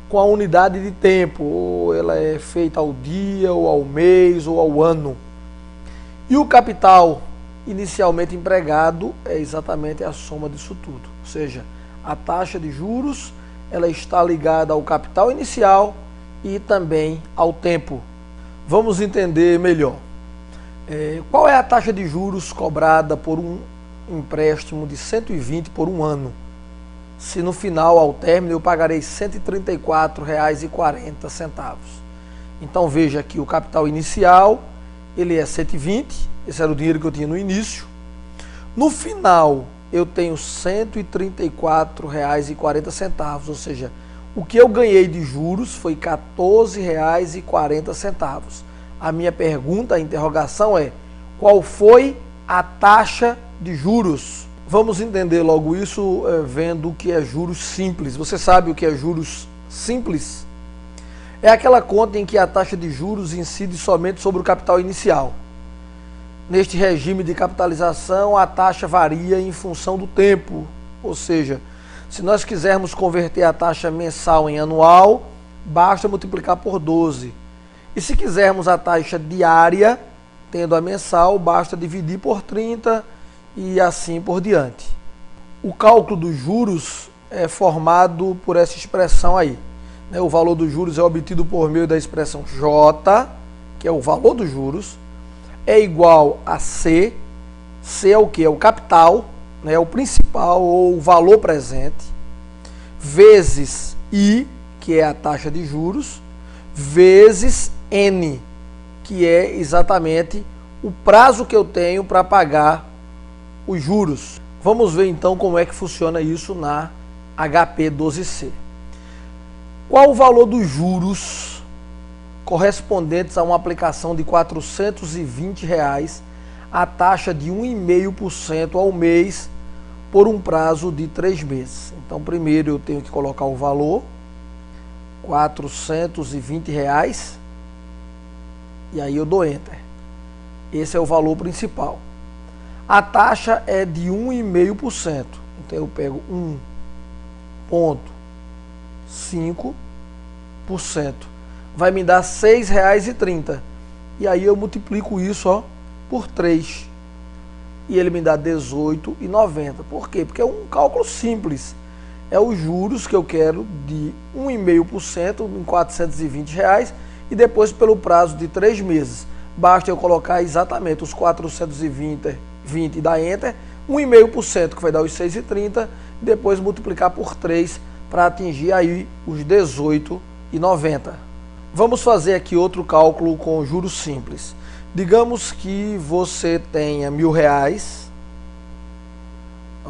com a unidade de tempo, ou ela é feita ao dia, ou ao mês, ou ao ano. E o capital inicialmente empregado é exatamente a soma disso tudo. Ou seja, a taxa de juros ela está ligada ao capital inicial e também ao tempo. Vamos entender melhor. Qual é a taxa de juros cobrada por um empréstimo de 120 por um ano? Se no final, ao término, eu pagarei R$ 134,40. Então veja que o capital inicial ele é 120, esse era o dinheiro que eu tinha no início. No final, eu tenho R$ 134,40, ou seja, o que eu ganhei de juros foi R$ 14,40. A minha pergunta, a interrogação é: qual foi a taxa de juros? Vamos entender logo isso vendo o que é juros simples. Você sabe o que é juros simples? É aquela conta em que a taxa de juros incide somente sobre o capital inicial. Neste regime de capitalização, a taxa varia em função do tempo. Ou seja, se nós quisermos converter a taxa mensal em anual, basta multiplicar por 12. E se quisermos a taxa diária, tendo a mensal, basta dividir por 30 e assim por diante. O cálculo dos juros é formado por essa expressão aí. O valor dos juros é obtido por meio da expressão J, que é o valor dos juros, é igual a C. C é o que? É o capital, né? O principal ou o valor presente, vezes I, que é a taxa de juros, vezes N, que é exatamente o prazo que eu tenho para pagar os juros. Vamos ver então como é que funciona isso na HP12C. Qual o valor dos juros correspondentes a uma aplicação de R$ 420 a taxa de 1,5% ao mês por um prazo de 3 meses? Então, primeiro eu tenho que colocar o valor, R$ 420, e aí eu dou Enter. Esse é o valor principal. A taxa é de 1,5%. Então eu pego 1,5%, vai me dar R$ 6,30. E aí eu multiplico isso por 3. E ele me dá R$ 18,90. Por quê? Porque é um cálculo simples. É os juros que eu quero de 1,5% em R$ 420 e depois pelo prazo de 3 meses. Basta eu colocar exatamente os 420 e dar Enter, 1,5% que vai dar os 6,30 e depois multiplicar por 3 para atingir aí os R$ 18,90. Vamos fazer aqui outro cálculo com juros simples. Digamos que você tenha R$ 1.000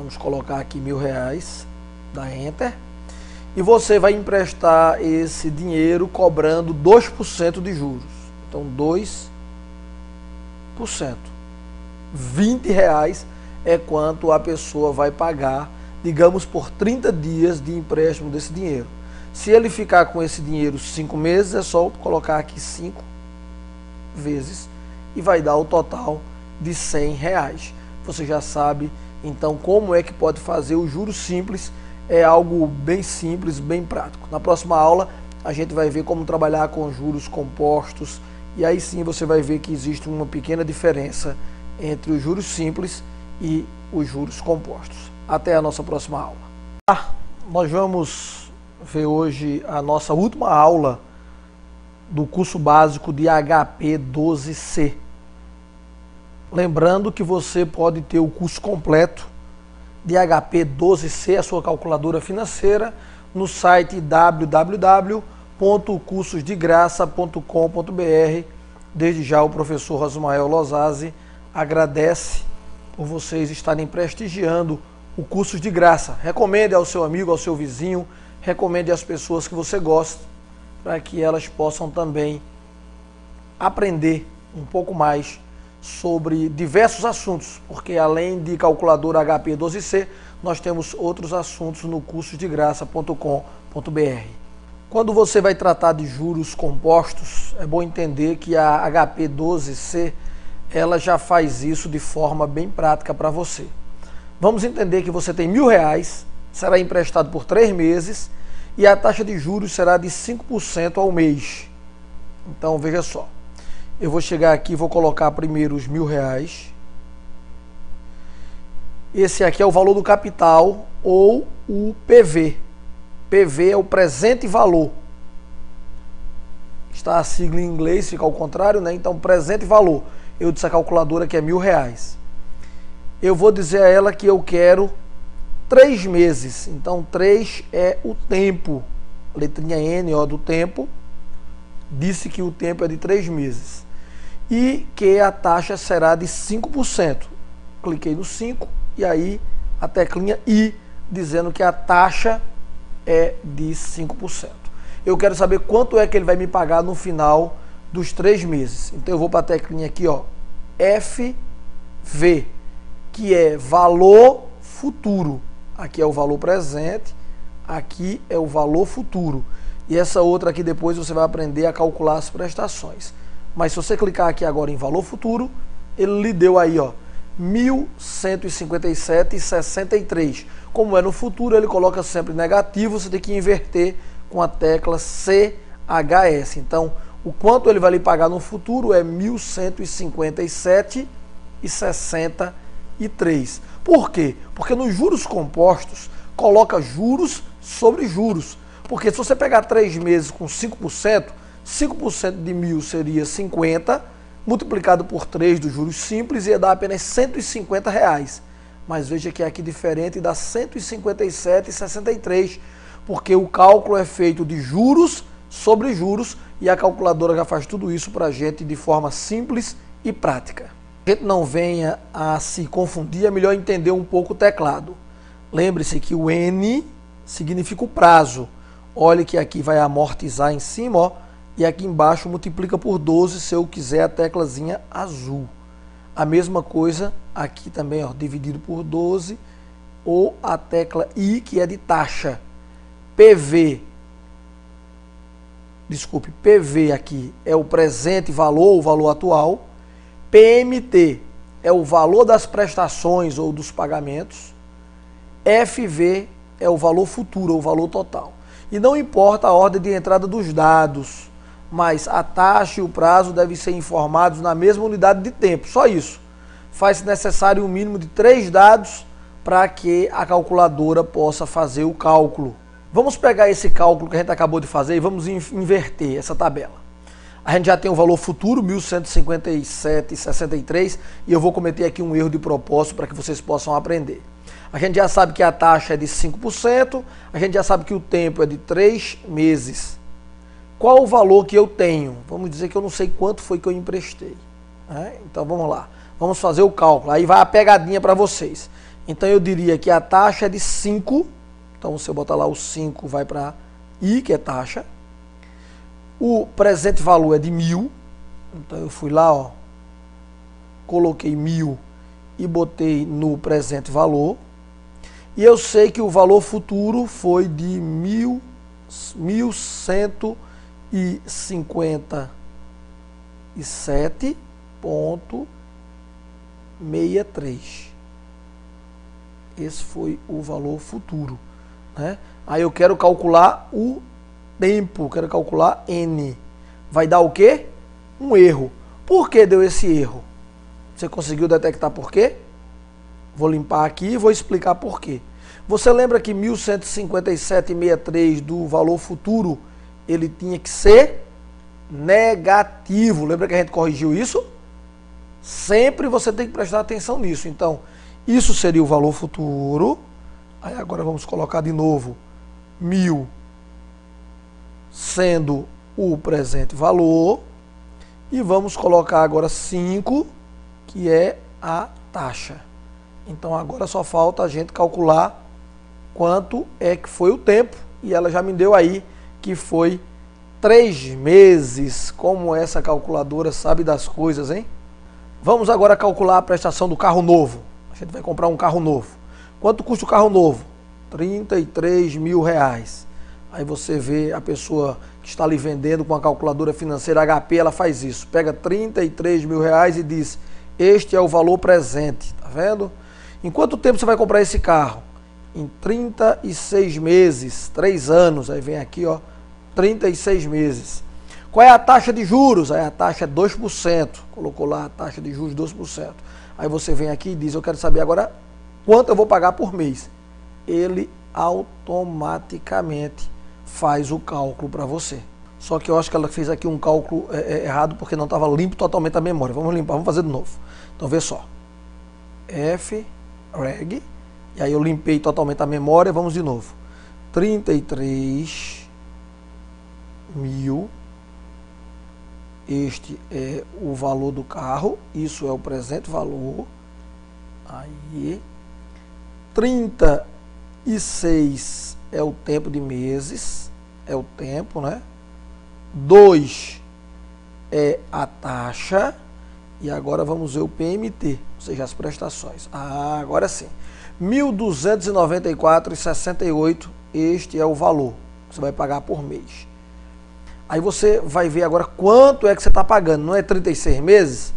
Vamos colocar aqui R$1.000, dá Enter. E você vai emprestar esse dinheiro cobrando 2% de juros. Então 2%. R$20 é quanto a pessoa vai pagar, digamos, por 30 dias de empréstimo desse dinheiro. Se ele ficar com esse dinheiro 5 meses, é só colocar aqui 5 vezes e vai dar o total de R$100. Você já sabe, então, como é que pode fazer o juros simples. É algo bem simples, bem prático. Na próxima aula, a gente vai ver como trabalhar com juros compostos e aí sim você vai ver que existe uma pequena diferença entre os juros simples e os juros compostos. Até a nossa próxima aula. Nós vamos ver hoje a nossa última aula do curso básico de HP 12C. Lembrando que você pode ter o curso completo de HP 12C, a sua calculadora financeira, no site www.cursosdegraça.com.br. Desde já o professor Rosmael Lozazzi agradece por vocês estarem prestigiando o Cursos de Graça. Recomende ao seu amigo, ao seu vizinho, recomende às pessoas que você gosta, para que elas possam também aprender um pouco mais sobre diversos assuntos, porque além de calculadora HP 12C, nós temos outros assuntos no cursosdegraça.com.br. Quando você vai tratar de juros compostos, é bom entender que a HP 12C, ela já faz isso de forma bem prática para você. Vamos entender que você tem R$1.000, será emprestado por 3 meses e a taxa de juros será de 5% ao mês. Então veja só. Eu vou chegar aqui e vou colocar primeiro os R$1.000. Esse aqui é o valor do capital ou o PV. PV é o presente valor. Está a sigla em inglês, fica ao contrário, né? Então, presente valor. Eu disse a calculadora que é R$1.000. Eu vou dizer a ela que eu quero 3 meses. Então, 3 é o tempo. Letrinha N, ó, do tempo. Disse que o tempo é de 3 meses. E que a taxa será de 5%. Cliquei no 5 e aí a teclinha I dizendo que a taxa é de 5%. Eu quero saber quanto é que ele vai me pagar no final dos 3 meses. Então eu vou para a teclinha aqui, ó, FV, que é valor futuro. Aqui é o valor presente, aqui é o valor futuro. E essa outra aqui depois você vai aprender a calcular as prestações. Mas se você clicar aqui agora em valor futuro, ele lhe deu aí, ó, 1.157,63. Como é no futuro, ele coloca sempre negativo, você tem que inverter com a tecla CHS. Então, o quanto ele vai lhe pagar no futuro é 1.157,63. Por quê? Porque nos juros compostos, coloca juros sobre juros. Porque se você pegar 3 meses com 5%, 5% de 1.000 seria 50, multiplicado por 3 dos juros simples ia dar apenas R$150. Mas veja que é aqui diferente, dá 157,63, porque o cálculo é feito de juros sobre juros e a calculadora já faz tudo isso para a gente de forma simples e prática. A gente não venha a se confundir, é melhor entender um pouco o teclado. Lembre-se que o N significa o prazo. Olhe que aqui vai amortizar em cima, ó, e aqui embaixo multiplica por 12 se eu quiser a teclazinha azul. A mesma coisa aqui também, ó, dividido por 12, ou a tecla I, que é de taxa. PV aqui é o presente valor, o valor atual. PMT é o valor das prestações ou dos pagamentos. FV é o valor futuro, ou o valor total. E não importa a ordem de entrada dos dados, mas a taxa e o prazo devem ser informados na mesma unidade de tempo, só isso. Faz necessário um mínimo de 3 dados para que a calculadora possa fazer o cálculo. Vamos pegar esse cálculo que a gente acabou de fazer e vamos inverter essa tabela. A gente já tem o valor futuro, 1.157,63, e eu vou cometer aqui um erro de propósito para que vocês possam aprender. A gente já sabe que a taxa é de 5%, a gente já sabe que o tempo é de 3 meses. Qual o valor que eu tenho? Vamos dizer que eu não sei quanto foi que eu emprestei. Então vamos lá, vamos fazer o cálculo, aí vai a pegadinha para vocês. Então eu diria que a taxa é de 5. Então se eu botar lá o 5 vai para I, que é taxa. O presente valor é de 1.000. Então eu fui lá, ó, coloquei 1.000 e botei no presente valor. E eu sei que o valor futuro foi de 1.157,63. Esse foi o valor futuro, né? Aí eu quero calcular o tempo, quero calcular N. Vai dar o quê? Um erro. Por que deu esse erro? Você conseguiu detectar por quê? Vou limpar aqui e vou explicar por quê. Você lembra que 1157,63 do valor futuro, ele tinha que ser negativo. Lembra que a gente corrigiu isso? Sempre você tem que prestar atenção nisso. Então, isso seria o valor futuro. Aí agora vamos colocar de novo 1.000 sendo o presente valor. E vamos colocar agora 5, que é a taxa. Então agora só falta a gente calcular quanto é que foi o tempo. E ela já me deu aí que foi 3 meses. Como essa calculadora sabe das coisas, hein? Vamos agora calcular a prestação do carro novo. A gente vai comprar um carro novo. Quanto custa o carro novo? R$33.000. Aí você vê a pessoa que está lhe vendendo com a calculadora financeira HP, ela faz isso. Pega R$33.000 e diz, este é o valor presente. Tá vendo? Em quanto tempo você vai comprar esse carro? Em 36 meses, 3 anos. Aí vem aqui, ó, 36 meses. Qual é a taxa de juros? Aí a taxa é 2%. Colocou lá a taxa de juros 2%. Aí você vem aqui e diz, eu quero saber agora quanto eu vou pagar por mês. Ele automaticamente faz o cálculo para você. Só que eu acho que ela fez aqui um cálculo errado porque não estava limpo totalmente a memória. Vamos limpar, vamos fazer de novo. Então vê só. Reg. E aí eu limpei totalmente a memória. Vamos de novo. 33.000. Este é o valor do carro. Isso é o presente valor. Aí. 36 é o tempo de meses. É o tempo, né? 2 é a taxa. E agora vamos ver o PMT, ou seja, as prestações. Ah, agora sim. 1.294,68, este é o valor que você vai pagar por mês. Aí você vai ver agora quanto é que você está pagando. Não é 36 meses?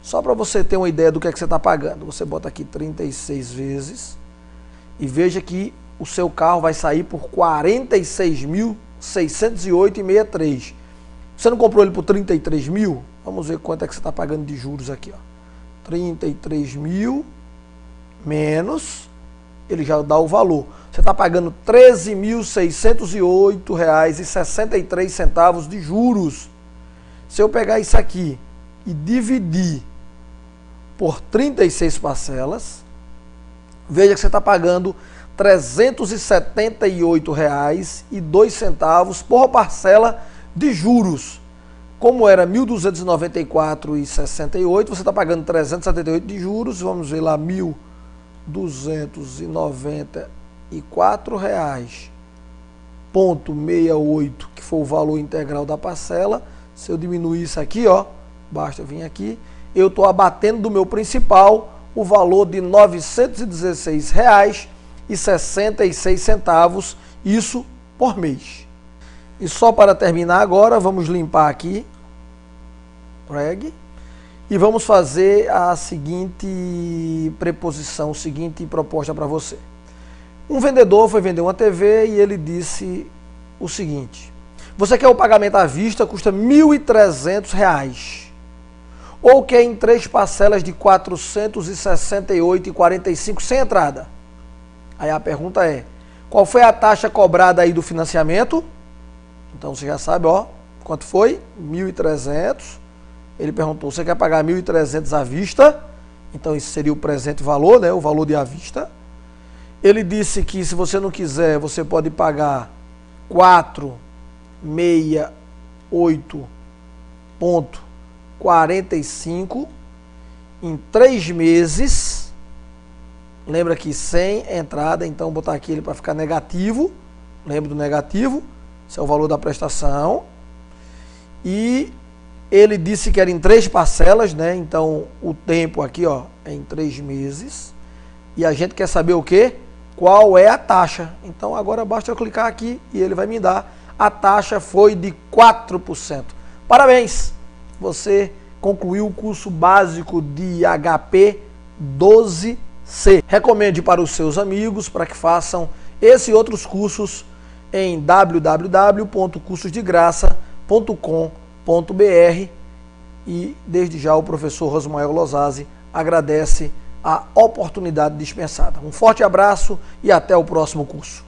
Só para você ter uma ideia do que é que você está pagando. Você bota aqui 36 vezes e veja que o seu carro vai sair por R$ 46.608,63. Você não comprou ele por 33 mil? Vamos ver quanto é que você está pagando de juros aqui, ó. 33.000 menos, ele já dá o valor. Você está pagando R$ 13.608,63 de juros. Se eu pegar isso aqui e dividir por 36 parcelas, veja que você está pagando R$ 378,02 por parcela de juros. Como era 1.294,68, você está pagando 378 de juros, vamos ver lá, R$ 1.294,68, que foi o valor integral da parcela. Se eu diminuir isso aqui, ó, basta vir aqui, eu estou abatendo do meu principal o valor de R$ 916,66, isso por mês. E só para terminar agora, vamos limpar aqui, reg, e vamos fazer a seguinte preposição, seguinte proposta para você. Um vendedor foi vender uma TV e ele disse o seguinte: você quer o pagamento à vista, custa R$ 1.300, ou quer em 3 parcelas de R$ 468,45 sem entrada? Aí a pergunta é, qual foi a taxa cobrada aí do financiamento? Então você já sabe, ó, quanto foi? 1.300. Ele perguntou, você quer pagar 1.300 à vista? Então isso seria o presente valor, né? O valor de à vista. Ele disse que se você não quiser, você pode pagar 468,45 em 3 meses. Lembra que sem entrada, então botar aqui ele para ficar negativo. Lembra do negativo? Esse é o valor da prestação. E ele disse que era em 3 parcelas, né? Então o tempo aqui, ó, é em 3 meses. E a gente quer saber o quê? Qual é a taxa? Então agora basta eu clicar aqui e ele vai me dar. A taxa foi de 4%. Parabéns! Você concluiu o curso básico de HP 12C. Recomende para os seus amigos para que façam esse e outros cursos em www.cursosdegraça.com.br. E desde já o professor Rosmael Lozasi agradece a oportunidade dispensada. Um forte abraço e até o próximo curso.